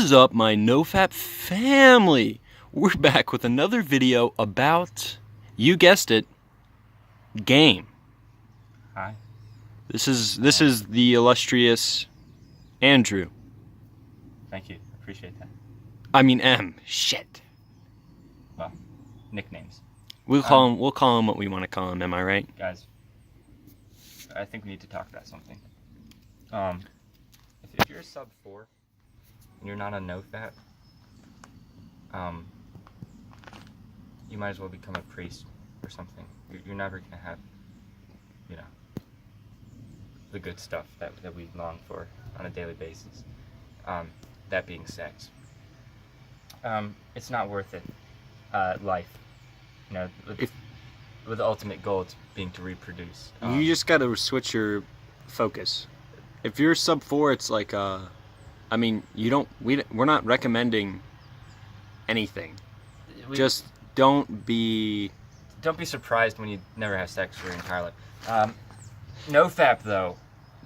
is up, my Nofap family? We're back with another video about, you guessed it, game. Hi. This is the illustrious Andrew. Thank you. Appreciate that. I mean M. Shit. Well, nicknames. We'll call him what we want to call him. Am I right? Guys, I think we need to talk about something. If you're a sub 4 and you're not a Nofap, you might as well become a priest or something. You're never gonna have, the good stuff that we long for on a daily basis. That being sex. It's not worth it. Life. With the ultimate goal being to reproduce. You just gotta switch your focus. If you're sub 4, it's like I mean, we're not recommending anything. Just don't be surprised when you never have sex for your entire life. Nofap though.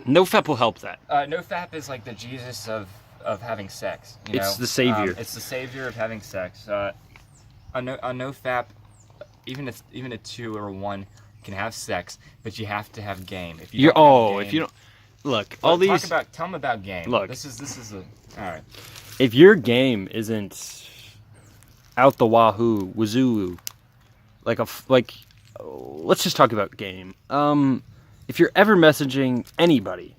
Nofap will help that. Nofap is like the Jesus of having sex. It's the savior. It's the savior of having sex. A Nofap, even a 2 or a 1 can have sex, but you have to have game. If you don't look, tell them about game. Look, this is all right. If your game isn't out the wazoo, let's just talk about game. If you're ever messaging anybody,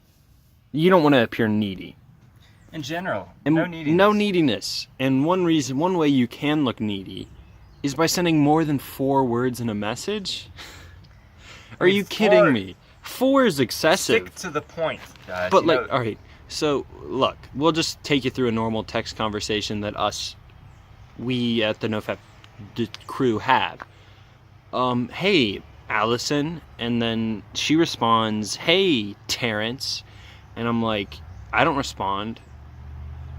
you don't want to appear needy. In general, and no neediness. No neediness. And one way you can look needy is by sending more than 4 words in a message. Are you kidding me? 4 is excessive. Stick to the point, guys. But all right. So look, we'll just take you through a normal text conversation that we at the Nofap crew have. Hey, Allison, and then she responds, "Hey, Terrence," and I'm like, I don't respond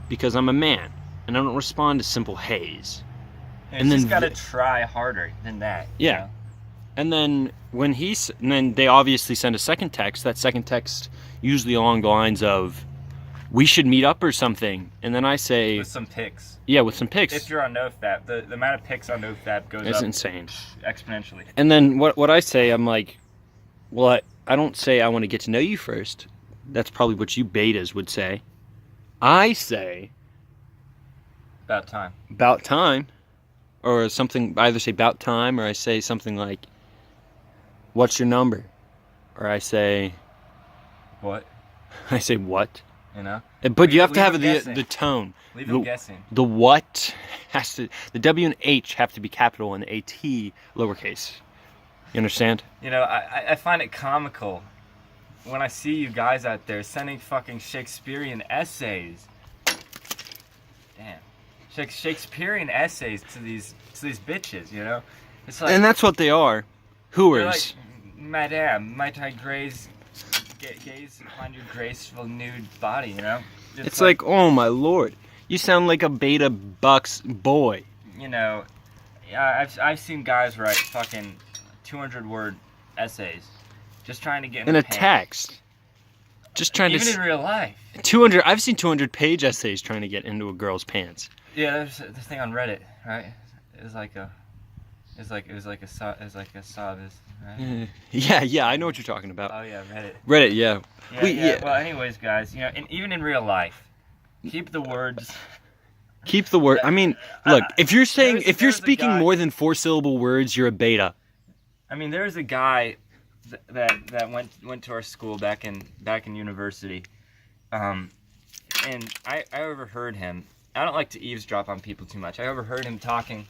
because I'm a man, and I don't respond to simple "heys." And then got to try harder than that. Yeah. You know? And then they obviously send a second text. That second text usually along the lines of, "We should meet up or something." And then I say, with some pics. Yeah, with some pics. If you're on Nofap, the amount of pics on Nofap goes up insane, exponentially. And then what I say, I'm like, well, I don't say I want to get to know you first. That's probably what you betas would say. I say, about time. About time. Or something, I either say about time, or I say something like, "What's your number?" Or I say, "What?" I say, "What?" You know? But you have to have the tone. Leave them guessing. The what has to, the W and H have to be capital and the AT lowercase. You understand? I find it comical when I see you guys out there sending fucking Shakespearean essays. Damn. Shakespearean essays to these bitches, It's like, and that's what they are. Hooers. Like, "Madame, might I gaze upon your graceful nude body," It's like, oh my lord, you sound like a beta bucks boy. I've seen guys write fucking 200-word essays just trying to get in a text. Just trying even in real life. 200. I've seen 200-page essays trying to get into a girl's pants. Yeah, there's this thing on Reddit, right? It was like a sob, right? Yeah, I know what you're talking about. Oh yeah, Reddit, yeah. Yeah. Well, anyways, guys, and even in real life, keep the words. Keep the word. I mean, look, if you're speaking more than 4-syllable words, you're a beta. I mean, there's a guy that went to our school back in university, and I overheard him. I don't like to eavesdrop on people too much. I overheard him talking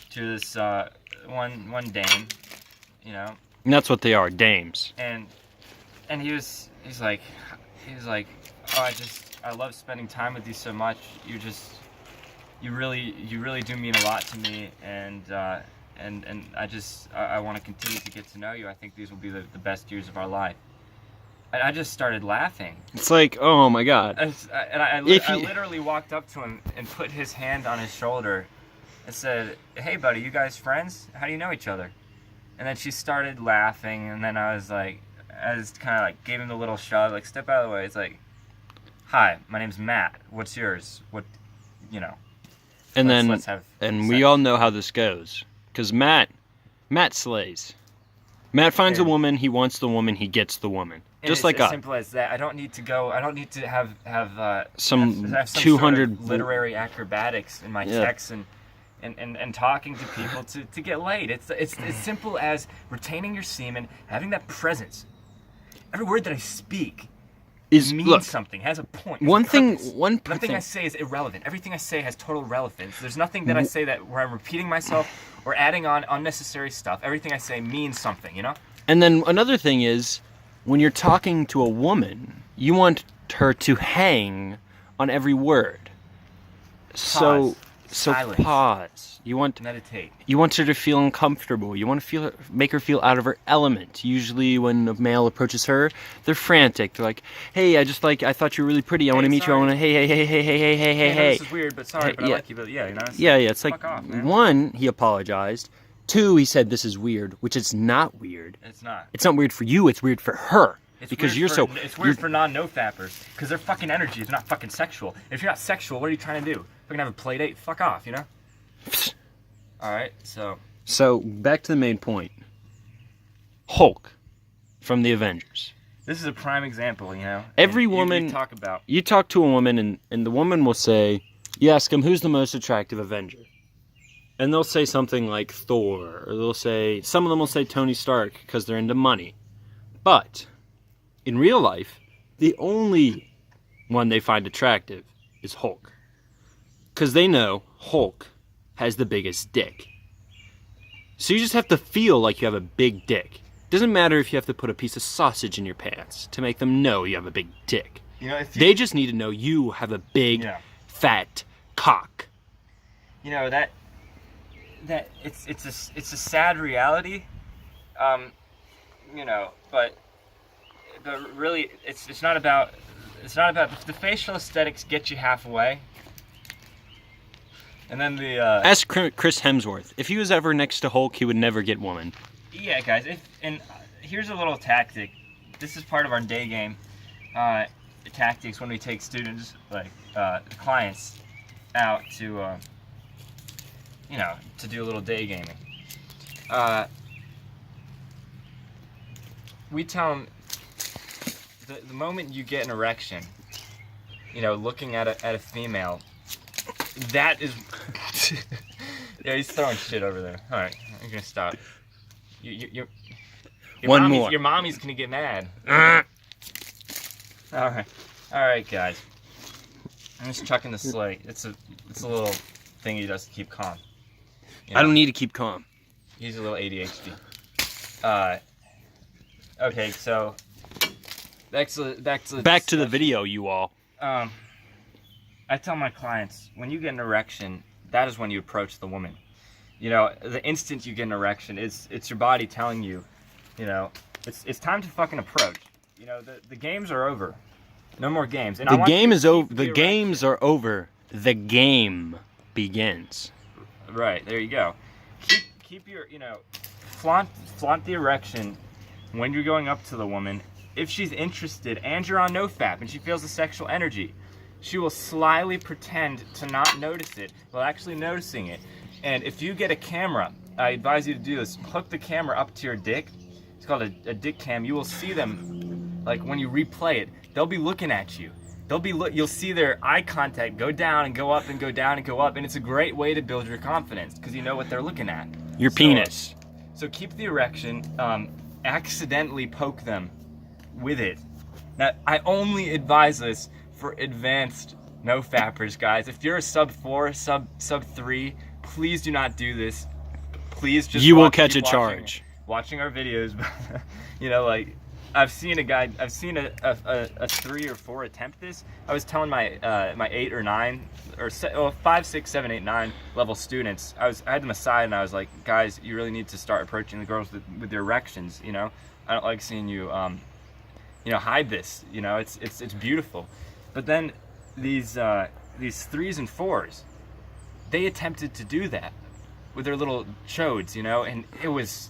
to this one dame, And that's what they are, dames. And he's like, "Oh, I love spending time with you so much. You really do mean a lot to me, and I want to continue to get to know you. I think these will be the best years of our life." And I just started laughing. It's like, oh my god. I literally walked up to him and put his hand on his shoulder and said, "Hey buddy, you guys friends? How do you know each other?" And then she started laughing, and then I was kind of like gave him the little shove, like, "Step out of the way." It's like, Hi, my name's Matt. What's yours? What, you know? And let's then, have and sex. we all know how this goes, because Matt slays. Matt finds a And- woman, he wants the woman, he gets the woman, And just it's like as us. simple as that. I don't need to go. I don't need to have Some have 200 sort of literary acrobatics in my Yeah. texts and talking to people to get laid. It's as simple as retaining your semen, having that presence. Every word that I speak Is means look, something, has a point. has one a thing, purpose. one Nothing I thing. say is irrelevant. Everything I say has total relevance. There's nothing that I say that where I'm repeating myself or adding on unnecessary stuff. Everything I say means something, you know? And then another thing is, when you're talking to a woman, you want her to hang on every word. So Silence. pause. You want Meditate. her to feel uncomfortable. You want to make her feel out of her element. Usually when a male approaches her, they're frantic. They're like, "Hey, I thought you were really pretty. I want to meet you. I sorry. want to hey. I know this is weird, but sorry, but I yeah. like you. But yeah, you know. Yeah, it's like, fuck off, man. 1, he apologized. 2, he said this is weird, which is not weird. It's not. It's not weird for you, it's weird for her. It's Because weird you're for, so... It's weird for non-nofappers because their fucking energy is not fucking sexual. If you're not sexual, what are you trying to do? Fucking have a play date? Fuck off, you know. All right, so. So, back to the main point. Hulk from the Avengers. This is a prime example, you know. Every And woman- you talk about. You talk to a woman and the woman will say, you ask them, who's the most attractive Avenger? And they'll say something like Thor, or they'll say, some of them will say Tony Stark because they're into money. But, in real life, the only one they find attractive is Hulk. Because they know Hulk has the biggest dick. So you just have to feel like you have a big dick. Doesn't matter if you have to put a piece of sausage in your pants to make them know you have a big dick. You know, if you, They just need to know you have a big, Yeah. fat cock. you know that it's a sad reality, you know, but really it's not about the facial aesthetics get you halfway, and then the Ask Chris Hemsworth. If he was ever next to Hulk, he would never get woman. yeah, guys. Here's a little tactic. This is part of our day game tactics when we take students, like clients, out to you know, to do a little day gaming. We tell them the moment you get an erection, you know, looking at a female, that is. Yeah, he's throwing shit over there. All right, I'm gonna stop. Your One mommy's, more. Your mommy's gonna get mad. All right, guys. I'm just chucking the slate. It's a little thing he does to keep calm. You I know? don't need to keep calm. He's a little ADHD. Okay, so back to the Back to the video, you all. I tell my clients, when you get an erection, that is when you approach the woman. You know, the instant you get an erection, it's your body telling you, you know, it's time to fucking approach. You know, the games are over. No more games. And I The want game you is to over. keep The erection. games are over. The game begins. Right, there you go. Keep your, you know, flaunt the erection when you're going up to the woman. If she's interested and you're on Nofap and she feels the sexual energy, she will slyly pretend to not notice it while actually noticing it. And if you get a camera, I advise you to do this. Hook the camera up to your dick. It's called a dick cam. You will see them, like when you replay it, they'll be looking at you. You'll see their eye contact go down and go up and go down and go up, and it's a great way to build your confidence because you know what they're looking at. Your penis. So keep the erection. Accidentally poke them with it. Now, I only advise this for advanced no-fappers, guys. If you're a sub 4, sub 3, please do not do this. Please just You will keep catch a watching- charge. Watching our videos, you know, like I've seen a 3 or 4 attempt this. I was telling my 8 or 9 or 5, 6, 7, 8, 9 level students. I had them aside and I was like, guys, you really need to start approaching the girls with their erections. You know, I don't like seeing you, you know, hide this. You know, it's beautiful. But then these 3s and 4s, they attempted to do that with their little chodes, you know, and it was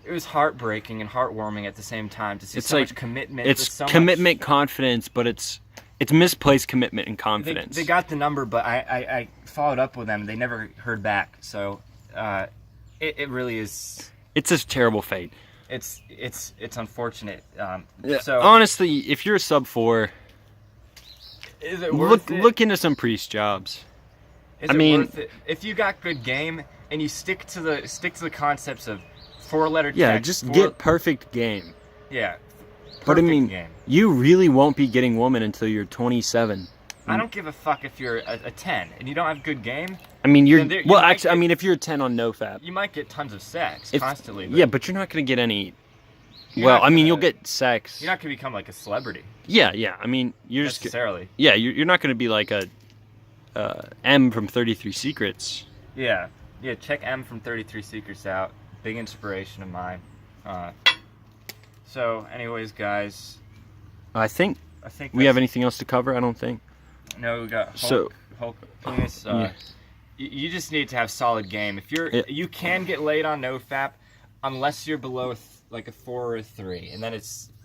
it was heartbreaking and heartwarming at the same time to see It's so like- much commitment. It's so commitment, confidence, but it's misplaced commitment and Much, confidence. they got the number, but I followed up with them. They never heard back. So it really is. It's a terrible fate. It's unfortunate. Yeah, So honestly, if you're a sub 4, is it worth it? look into some priest jobs. Is I it mean- worth it? If you got good game and you stick to the concepts of 4-letter Yeah, text, just 4 get perfect game. yeah. But I perfect mean, game. you really won't be getting woman until you're 27. I don't give a fuck if you're a 10 and you don't have good game. I mean, you're Then there- you well. might Actually, I get- mean, if you're a 10 on Nofap, You might get tons of sex If- constantly. yeah, but you're not gonna get any. You're Well, not I mean, gonna- you'll get sex. you're not gonna become like a celebrity Yeah. I mean, you're just. necessarily. Yeah, you're not gonna be like a M from 33 Secrets. Yeah. Check M from 33 Secrets out. Big inspiration of mine. So, anyways, guys, I think I think we have that's- anything else to cover. I don't think. No, we got So- Hulk penis. Yeah. You just need to have solid game. If you're, Yeah. you can get laid on NoFap, unless you're below like a 4 or a 3, and then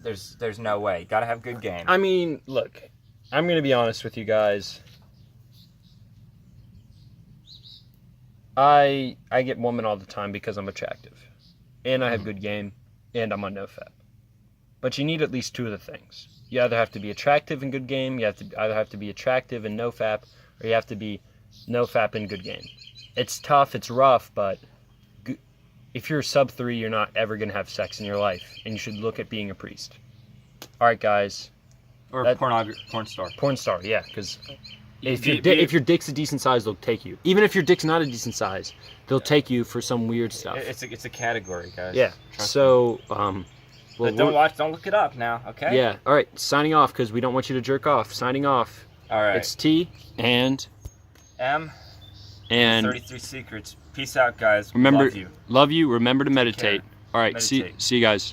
there's no way. You gotta have good game. I mean, look, I'm gonna be honest with you guys. I get women all the time because I'm attractive, and I have good game, and I'm on NoFap. But you need at least 2 of the things. You either have to be attractive and good game. You have to either have to be attractive and NoFap, or you have to be NoFap and good game. It's tough. It's rough, but if you're sub 3, you're not ever gonna have sex in your life, and you should look at being a priest. All right, guys. Or that- porn star. Porn star, yeah, because if Be- your be- if your dick's a decent size, they'll take you. Even if your dick's not a decent size, they'll take you for some weird stuff. It's a category, guys. Yeah. Trust So, me. But don't look it up now, okay? Yeah. All right. Signing off because we don't want you to jerk off. Signing off. All right. It's T and M. and 33 Secrets. Peace out, guys. remember, Love you. love you. Remember to meditate. care. All right. Meditate. See you guys.